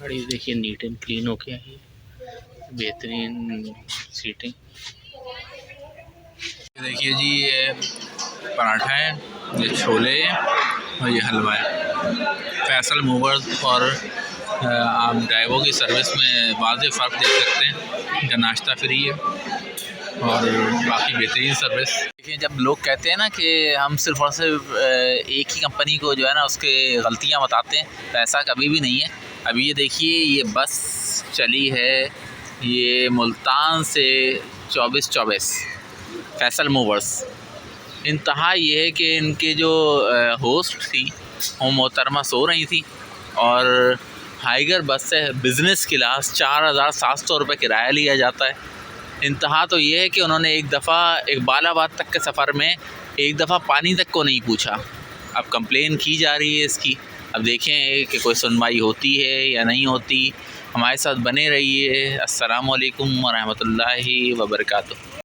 गाड़ी देखिए neat and clean हो गया है, बेहतरीन सीटिंग। देखिए जी, ये पराठा है, ये छोले हैं और ये हलवा है। फैसल मूवर्स और आप ड्राइवरों की सर्विस में वाज़ेह फ़र्क देख सकते हैं। इनका नाश्ता फ्री है और बाकी बेहतरीन सर्विस। देखिए, जब लोग कहते हैं ना कि हम सिर्फ़ और सिर्फ एक ही कंपनी को जो है ना उसके गलतियाँ बताते हैं, तो ऐसा कभी भी नहीं है। अभी ये देखिए, ये बस चली है ये मुल्तान से 24-24 फैसल मूवर्स। इंतहा ये है कि इनके जो होस्ट थी वो मोहतरमा सो रही थी और हाइगर बस से बिज़नेस क्लास 4700 रुपये किराया लिया जाता है। इंतहा तो ये है कि उन्होंने एक दफ़ा इकबालाबाद तक के सफ़र में एक दफ़ा पानी तक को नहीं पूछा। अब कंप्लेन की जा रही है इसकी, अब देखें कि कोई सुनवाई होती है या नहीं होती। हमारे साथ बने रहिए। अस्सलामु अलैकुम व रहमतुल्लाहि व बरकातुहू।